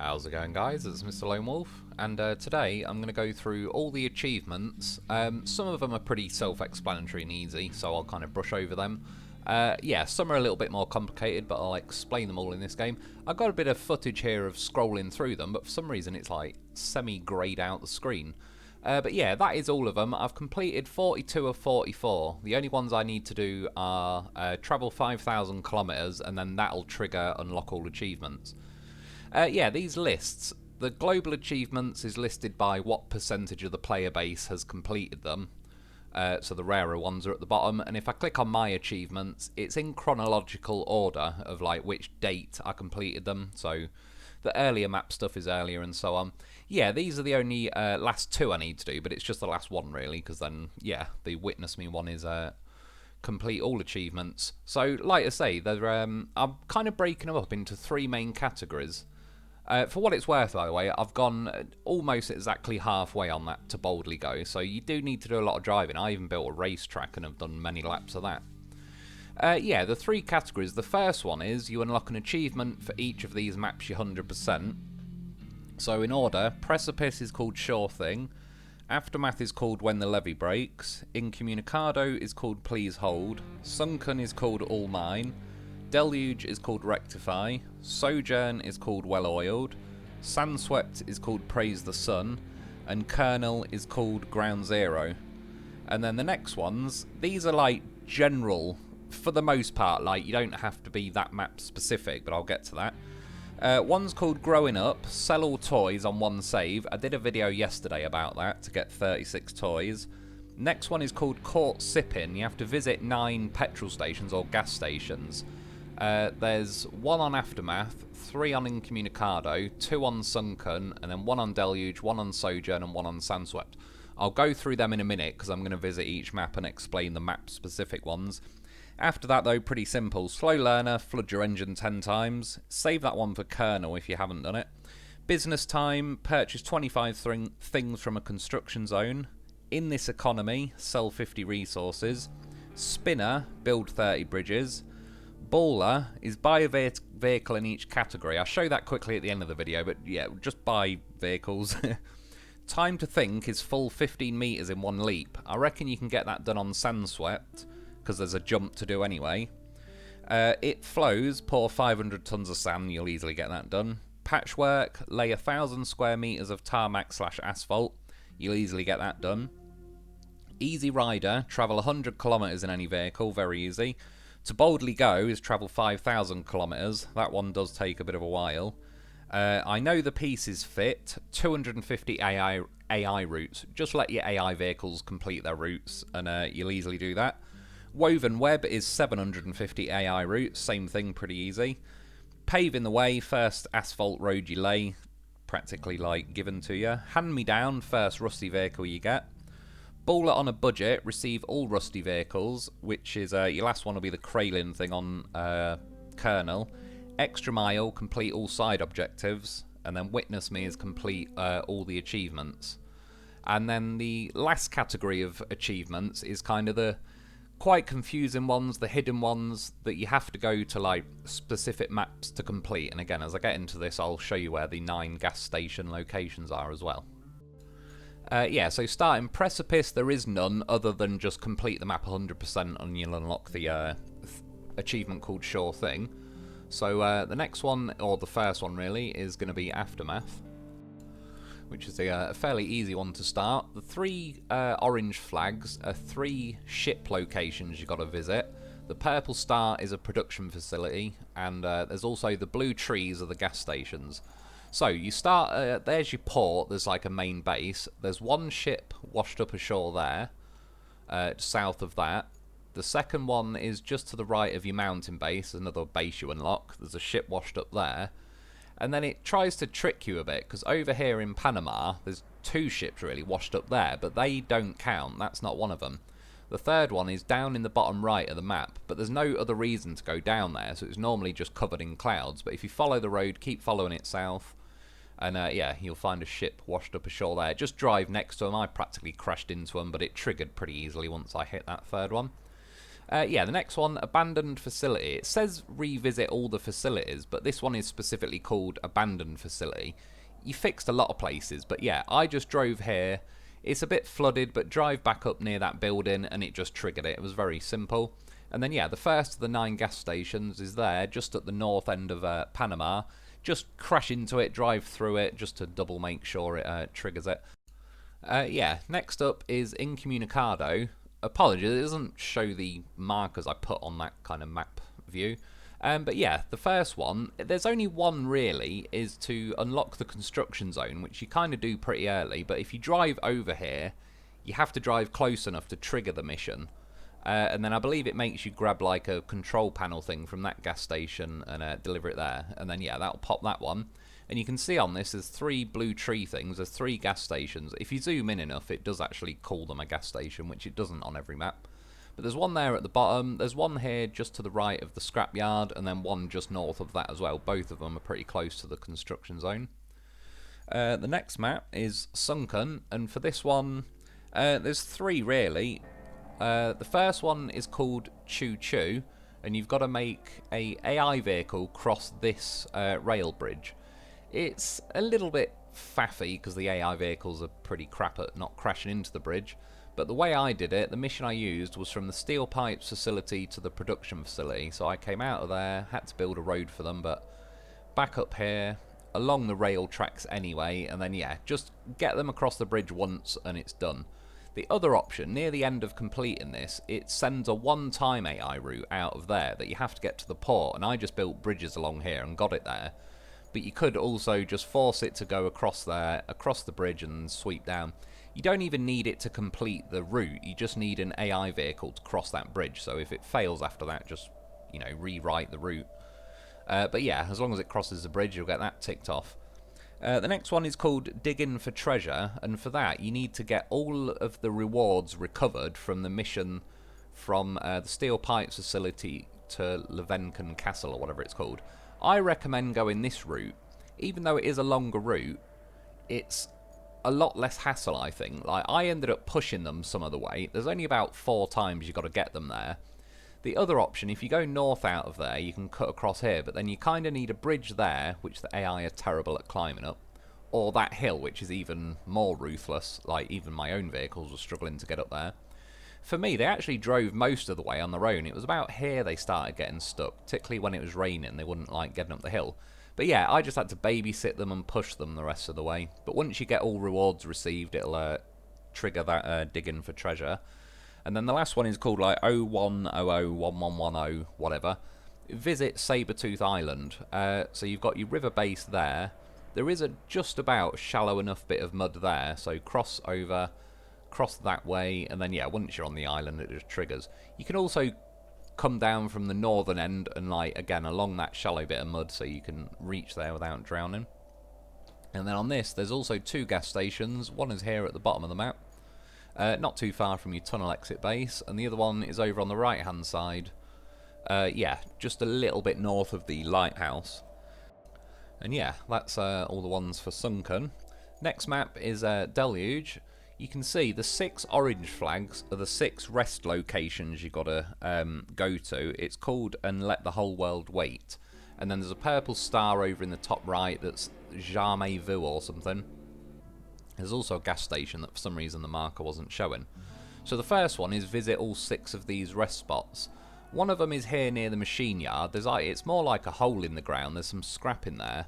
How's it going, guys? It's Mr. Lone Wolf, and today I'm going to go through all the achievements. Some of them are pretty self-explanatory and easy, so I'll kind of brush over them. Yeah, some are a little bit more complicated, but I'll explain them all in this game. I've got a bit of footage here of scrolling through them, but for some reason it's like semi-greyed out the screen. But yeah, that is all of them. I've completed 42 of 44. The only ones I need to do are travel 5,000 kilometers, and then that'll trigger unlock all achievements. Yeah, these lists, the global achievements is listed by what percentage of the player base has completed them. So the rarer ones are at the bottom, and if I click on my achievements, it's in chronological order of like which date I completed them. So the earlier map stuff is earlier and so on. Yeah, these are the only last two I need to do, but it's just the last one really, because then, yeah, the Witness Me one is complete all achievements. So, like I say, I'm kind of breaking them up into three main categories. For what it's worth, by the way, I've gone almost exactly halfway on that to Boldly Go, so you do need to do a lot of driving. I even built a racetrack and have done many laps of that. Yeah, the three categories. The first one is you unlock an achievement for each of these maps you 100%. So in order, Precipice is called Sure Thing, Aftermath is called When the Levee Breaks, Incomunicado is called Please Hold, Sojurnn is called All Mine, Deluge is called Rectify, Sojurnn is called Well Oiled, Sandswept is called Praise the Sun, and Kernel is called Ground Zero. And then the next ones, these are like general, for the most part, like you don't have to be that map specific, but I'll get to that. One's called Growing Up, sell all toys on one save. I did a video yesterday about that to get 36 toys. Next one is called Caught Sipping. You have to visit 9 petrol stations or gas stations. There's one on Aftermath, 3 on Incomunicado, 2 on Sojurnn, and then 1 on Deluge, 1 on Sojurnn, and 1 on Sandswept. I'll go through them in a minute because I'm going to visit each map and explain the map-specific ones. After that, though, pretty simple. Slow learner, flood your engine 10 times. Save that one for Kernel if you haven't done it. Business time, purchase 25 things from a construction zone. In this economy, sell 50 resources. Spinner, build 30 bridges. Baller is buy a vehicle in each category. I'll show that quickly at the end of the video, but yeah, just buy vehicles. Time to think is full 15 meters in one leap. I reckon you can get that done on Sandswept, because there's a jump to do anyway. It flows, pour 500 tons of sand, you'll easily get that done. Patchwork, lay 1,000 square meters of tarmac/asphalt, you'll easily get that done. Easy Rider, travel 100 kilometers in any vehicle, very easy. To Boldly Go is travel 5,000 kilometers, that one does take a bit of a while. I know the pieces fit, 250 AI routes, just let your AI vehicles complete their routes and you'll easily do that. Woven Web is 750 AI routes, same thing, pretty easy. Paving the way, first asphalt road you lay, practically like given to you. Hand Me Down, first rusty vehicle you get. Baller on a budget, receive all rusty vehicles, which is your last one will be the Kralin thing on Kernel. Extra Mile, complete all side objectives, and then Witness Me is complete all the achievements. And then the last category of achievements is kind of the quite confusing ones, the hidden ones that you have to go to like specific maps to complete. And again, as I get into this, I'll show you where the 9 gas station locations are as well. Yeah, so starting Precipice, there is none other than just complete the map 100% and you'll unlock the achievement called Sure Thing. So the next one, or the first one really, is going to be Aftermath, which is a fairly easy one to start. The 3 orange flags are 3 ship locations you got to visit. The purple star is a production facility, and there's also the blue trees are the gas stations. So you start, there's your port, there's like a main base. There's one ship washed up ashore there, south of that. The second one is just to the right of your mountain base, another base you unlock. There's a ship washed up there. And then it tries to trick you a bit, because over here in Panama, there's 2 ships really washed up there, but they don't count. That's not one of them. The third one is down in the bottom right of the map, but there's no other reason to go down there, so it's normally just covered in clouds. But if you follow the road, keep following it south, and yeah, you'll find a ship washed up ashore there. Just drive next to them. I practically crashed into them, but it triggered pretty easily once I hit that third one. Yeah, the next one, abandoned facility. It says revisit all the facilities, but this one is specifically called abandoned facility. You fixed a lot of places, but yeah, I just drove here. It's a bit flooded, but drive back up near that building and it just triggered it. It was very simple. And then yeah, the first of the 9 gas stations is there, just at the north end of Panama. Just crash into it, drive through it, just to double make sure it triggers it. Yeah, next up is Incomunicado. Apologies, it doesn't show the markers I put on that kind of map view. But yeah, the first one, there's only one really, is to unlock the construction zone, which you kind of do pretty early, but if you drive over here, you have to drive close enough to trigger the mission. And then I believe it makes you grab like a control panel thing from that gas station and deliver it there. And then yeah, that'll pop that one. And you can see on this, there's 3 blue tree things, there's 3 gas stations. If you zoom in enough, it does actually call them a gas station, which it doesn't on every map. But there's one there at the bottom, there's one here just to the right of the scrapyard, and then one just north of that as well. Both of them are pretty close to the construction zone. The next map is Sojurnn, and for this one, there's 3 really. The first one is called Choo Choo, and you've got to make a AI vehicle cross this rail bridge. It's a little bit faffy because the AI vehicles are pretty crap at not crashing into the bridge, but the way I did it, the mission I used was from the steel pipes facility to the production facility, so I came out of there, had to build a road for them, but back up here, along the rail tracks anyway, and then yeah, just get them across the bridge once and it's done. The other option, near the end of completing this, it sends a one-time AI route out of there that you have to get to the port, and I just built bridges along here and got it there. But you could also just force it to go across there, across the bridge and sweep down. You don't even need it to complete the route, you just need an AI vehicle to cross that bridge, so if it fails after that, just, you know, rewrite the route. But yeah, as long as it crosses the bridge, you'll get that ticked off. The next one is called Digging for Treasure, and for that you need to get all of the rewards recovered from the mission from the steel pipes facility to Levenken Castle, or whatever it's called. I recommend going this route. Even though it is a longer route, it's a lot less hassle, I think. Like, I ended up pushing them some of the way. There's only about 4 times you've got to get them there. The other option, if you go north out of there, you can cut across here, but then you kind of need a bridge there, which the AI are terrible at climbing up, or that hill, which is even more ruthless. Like, even my own vehicles were struggling to get up there. For me, they actually drove most of the way on their own. It was about here they started getting stuck, particularly when it was raining. They wouldn't like getting up the hill. But yeah, I just had to babysit them and push them the rest of the way. But once you get all rewards received, it'll trigger that digging for treasure. And then the last one is called like 01001110, whatever. Visit Sabertooth Island. So you've got your river base there. There is a just about shallow enough bit of mud there, so cross over, cross that way, and then yeah, once you're on the island it just triggers. You can also come down from the northern end and like again along that shallow bit of mud so you can reach there without drowning. And then on this there's also 2 gas stations. One is here at the bottom of the map, not too far from your tunnel exit base, and the other one is over on the right hand side, yeah, just a little bit north of the lighthouse. And yeah, that's all the ones for Sojurnn. Next map is Deluge. You can see the 6 orange flags are the 6 rest locations you gotta go to. It's called And Let the Whole World Wait. And then there's a purple star over in the top right that's Jamais Vu or something. There's also a gas station that for some reason the marker wasn't showing. So the first one is visit all 6 of these rest spots. One of them is here near the machine yard. It's more like a hole in the ground. There's some scrap in there.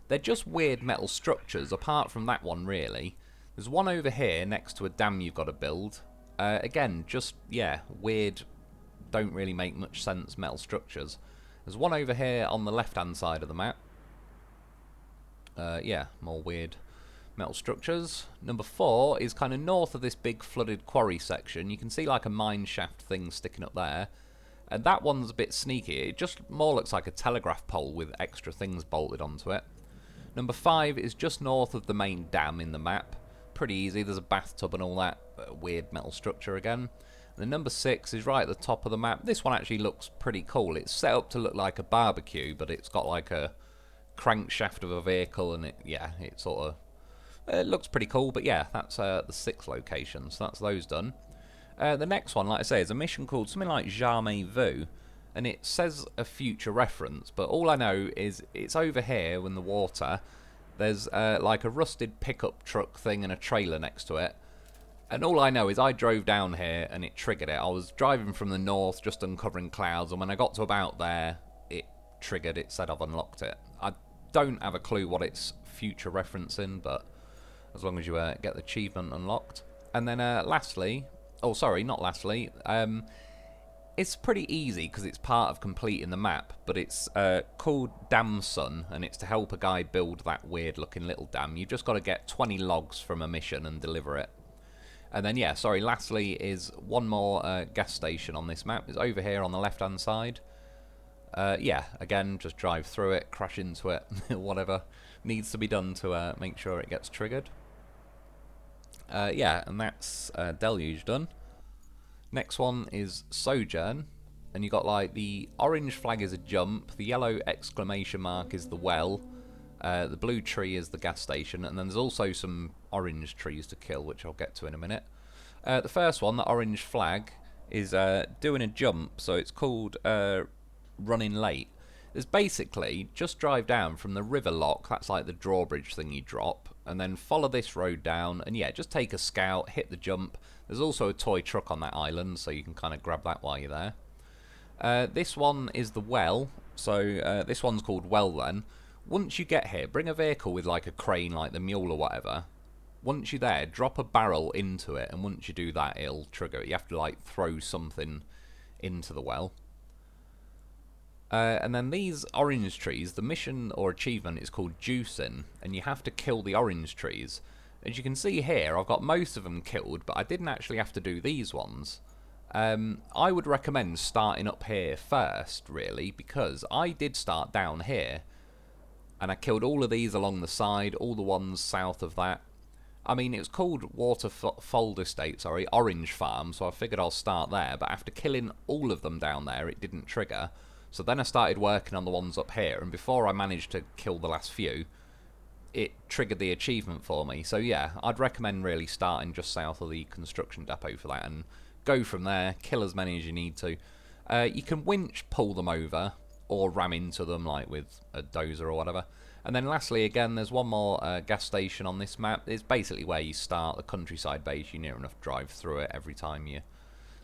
They're just weird metal structures, apart from that one really. There's one over here next to a dam you've got to build. Again, just, yeah, weird, don't really make much sense metal structures. There's one over here on the left-hand side of the map. Yeah, more weird metal structures. Number 4 is kind of north of this big flooded quarry section. You can see like a mine shaft thing sticking up there. And that one's a bit sneaky. It just more looks like a telegraph pole with extra things bolted onto it. Number 5 is just north of the main dam in the map. Pretty easy, there's a bathtub and all that, weird metal structure again. And then number 6 is right at the top of the map. This one actually looks pretty cool. It's set up to look like a barbecue, but it's got like a crankshaft of a vehicle, and it sort of it looks pretty cool. But yeah, that's the 6 locations, so that's those done. The next one, like I say, is a mission called something like Jamais Vu, and it says a future reference, but all I know is it's over here in the water. There's like a rusted pickup truck thing and a trailer next to it. And all I know is I drove down here and it triggered it. I was driving from the north, just uncovering clouds, and when I got to about there, it triggered. It said I've unlocked it. I don't have a clue what it's future referencing, but as long as you get the achievement unlocked. And then lastly, oh sorry, not lastly, it's pretty easy because it's part of completing the map, but it's called Dam Sun, and it's to help a guy build that weird looking little dam. You've just got to get 20 logs from a mission and deliver it. And then, yeah, sorry, lastly is one more gas station on this map. It's over here on the left-hand side. Yeah, again, just drive through it, crash into it, whatever needs to be done to make sure it gets triggered. Yeah, and that's Deluge done. Next one is Sojurnn, and you got like the orange flag is a jump, the yellow exclamation mark is the well, the blue tree is the gas station, and then there's also some orange trees to kill, which I'll get to in a minute. The first one, the orange flag, is doing a jump, so it's called running late. There's basically, just drive down from the river lock, that's like the drawbridge thing you drop, and then follow this road down, and yeah, just take a scout, hit the jump. There's also a toy truck on that island, so you can kind of grab that while you're there. This one is the well, so this one's called Well then. Once you get here, bring a vehicle with like a crane like the mule or whatever. Once you're there, drop a barrel into it, and once you do that, it'll trigger it. You have to like throw something into the well. And then these orange trees, the mission or achievement is called Juicing, and you have to kill the orange trees. As you can see here, I've got most of them killed, but I didn't actually have to do these ones. I would recommend starting up here first, really, because I did start down here, and I killed all of these along the side, all the ones south of that. I mean, it was called Waterfold Estate, sorry, Orange Farm, so I figured I'll start there, but after killing all of them down there, it didn't trigger. So then I started working on the ones up here, and before I managed to kill the last few, it triggered the achievement for me. So yeah, I'd recommend really starting just south of the construction depot for that, and go from there, kill as many as you need to. You can winch pull them over, or ram into them like with a dozer or whatever. And then lastly, again, there's one more gas station on this map. It's basically where you start the countryside base. You near enough drive through it every time you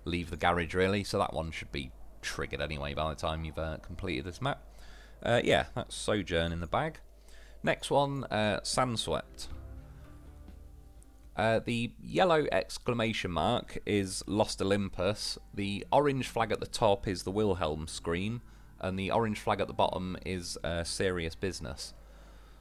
leave the garage, really. So that one should be triggered anyway by the time you've completed this map. Yeah, that's Sojurnn in the bag. Next one, Sandswept. The yellow exclamation mark is Lost Olympus. The orange flag at the top is the Wilhelm scream, and the orange flag at the bottom is Serious Business.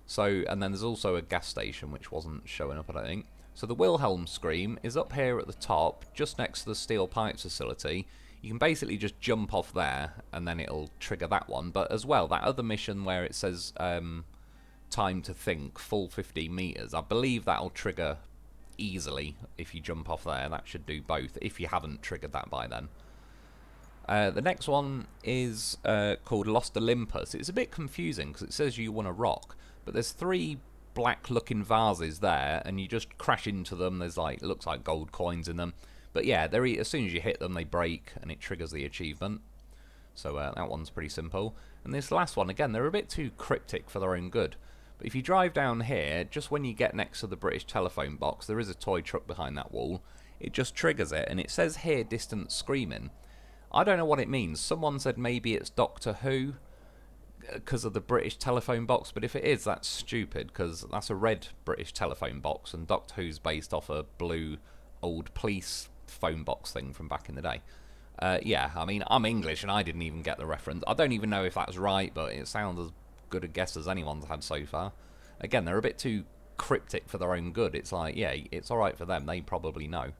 So, and then there's also a gas station which wasn't showing up, I don't think. So the Wilhelm scream is up here at the top, just next to the steel pipes facility. You can basically just jump off there, and then it'll trigger that one. But as well, that other mission where it says time to think, full 15 meters, I believe that'll trigger easily if you jump off there. That should do both, if you haven't triggered that by then. The next one is called Lost Olympus. It's a bit confusing because it says you want a rock, but there's 3 black looking vases there, and you just crash into them. There's like, it looks like gold coins in them, but yeah, as soon as you hit them they break and it triggers the achievement. So that one's pretty simple. And this last one, again, they're a bit too cryptic for their own good, but if you drive down here, just when you get next to the British telephone box, there is a toy truck behind that wall. It just triggers it, and it says here distant screaming. I don't know what it means. Someone said maybe it's Doctor Who because of the British telephone box, but if it is, that's stupid, because that's a red British telephone box, and Doctor Who's based off a blue old police phone box thing from back in the day. Yeah, I mean, I'm English and I didn't even get the reference. I don't even know if that's right, but it sounds as good a guess as anyone's had so far. Again, they're a bit too cryptic for their own good. It's like, yeah, it's alright for them, they probably know.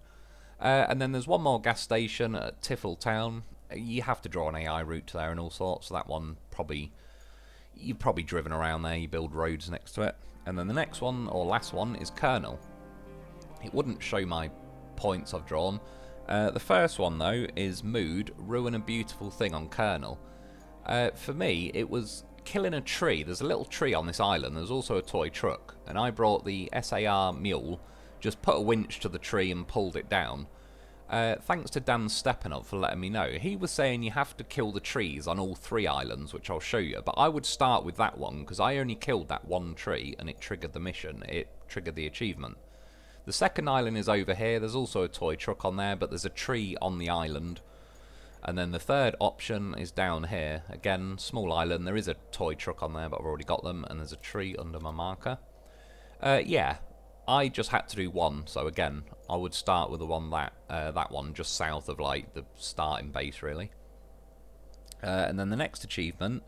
And then there's one more gas station at Tiffle Town. You have to draw an AI route there and all sorts, so that one you've probably driven around there, you build roads next to it. And then the next one, or last one, is Colonel. It wouldn't show my points I've drawn. The first one, though, is Mood, ruin a beautiful thing on Colonel. For me, it was killing a tree. There's a little tree on this island, there's also a toy truck, and I brought the SAR mule, just put a winch to the tree and pulled it down. Thanks to Dan Stepanov for letting me know. He was saying you have to kill the trees on all 3 islands, which I'll show you. But I would start with that one, because I only killed that one tree, and it triggered the mission. It triggered the achievement. The second island is over here. There's also a toy truck on there, but there's a tree on the island. And then the third option is down here. Again, small island. There is a toy truck on there, but I've already got them. And there's a tree under my marker. Yeah, I just had to do one. So again, I would start with the one that one just south of like the starting base, really. And then the next achievement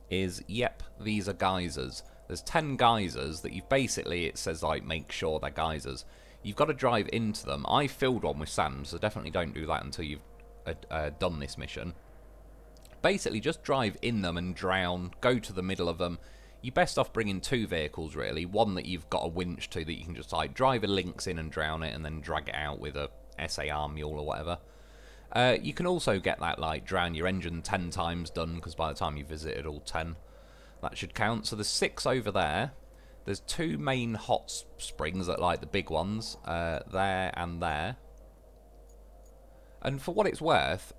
is, yep, these are geysers. There's 10 geysers that you've basically, it says like make sure they're geysers. You've got to drive into them. I filled one with sand, so definitely don't do that until you've done this mission. Basically just drive in them and drown, go to the middle of them. You're best off bringing 2 vehicles really, one that you've got a winch to that you can just like drive a Lynx in and drown it and then drag it out with a SAR mule or whatever. You can also get that like drown your engine 10 times done, because by the time you visited all 10 that should count. So there's 6 over there. There's 2 main hot springs that like the big ones, there and there. And for what it's worth,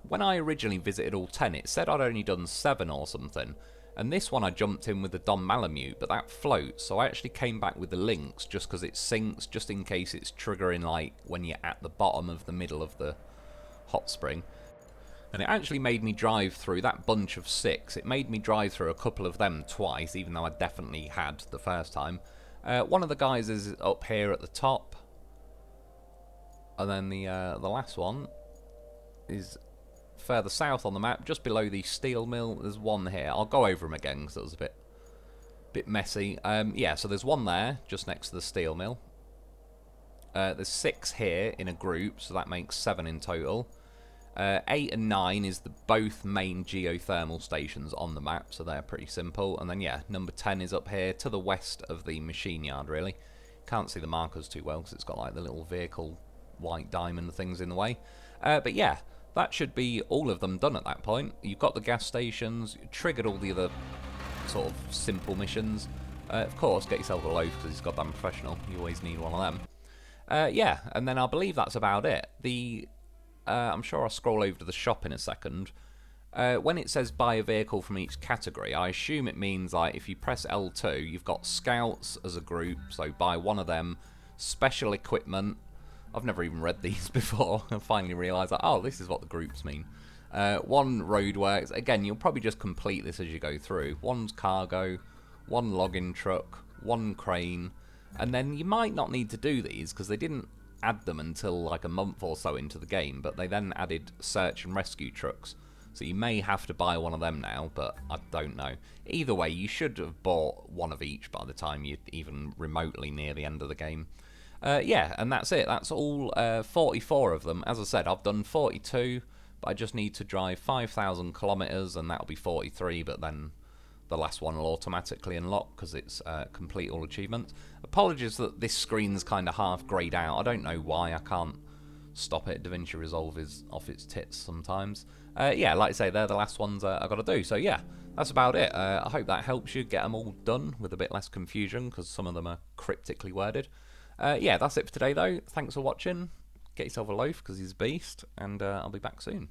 when I originally visited all 10, it said I'd only done 7 or something. And this one I jumped in with the Don Malamute, but that floats, so I actually came back with the Lynx just because it sinks, just in case it's triggering like when you're at the bottom of the middle of the hot spring. And it actually made me drive through that bunch of 6. It made me drive through a couple of them twice, even though I definitely had the first time. One of the guys is up here at the top. And then the last one is further south on the map, just below the steel mill. There's one here. I'll go over them again because it was a bit messy. Yeah, so there's one there, just next to the steel mill. There's 6 here in a group, so that makes 7 in total. 8 and 9 is the both main geothermal stations on the map, so they're pretty simple. And then yeah, number 10 is up here to the west of the machine yard, really. Can't see the markers too well because it's got like the little vehicle white diamond things in the way. But yeah, that should be all of them done at that point. You've got the gas stations, triggered all the other sort of simple missions. Of course, get yourself a loaf because he's goddamn professional. You always need one of them. Yeah, and then I believe that's about it. I'm sure I'll scroll over to the shop in a second. When it says buy a vehicle from each category, I assume it means like if you press L2, you've got scouts as a group, so buy one of them. Special equipment. I've never even read these before. I finally realised that, oh, this is what the groups mean. 1 roadworks. Again, you'll probably just complete this as you go through. 1's cargo, 1 logging truck, 1 crane. And then you might not need to do these because they didn't add them until like a month or so into the game, but they then added search and rescue trucks. So you may have to buy one of them now, but I don't know. Either way, you should have bought one of each by the time you're even remotely near the end of the game. Yeah, and that's it. That's all 44 of them. As I said, I've done 42, but I just need to drive 5,000 kilometers, and that'll be 43, but then the last one will automatically unlock because it's complete all achievements. Apologies that this screen's kind of half greyed out. I don't know why. I can't stop it. DaVinci Resolve is off its tits sometimes. Yeah, like I say, they're the last ones I've got to do. So yeah, that's about it. I hope that helps you get them all done with a bit less confusion because some of them are cryptically worded. Yeah, that's it for today though. Thanks for watching. Get yourself a loaf because he's a beast, and I'll be back soon.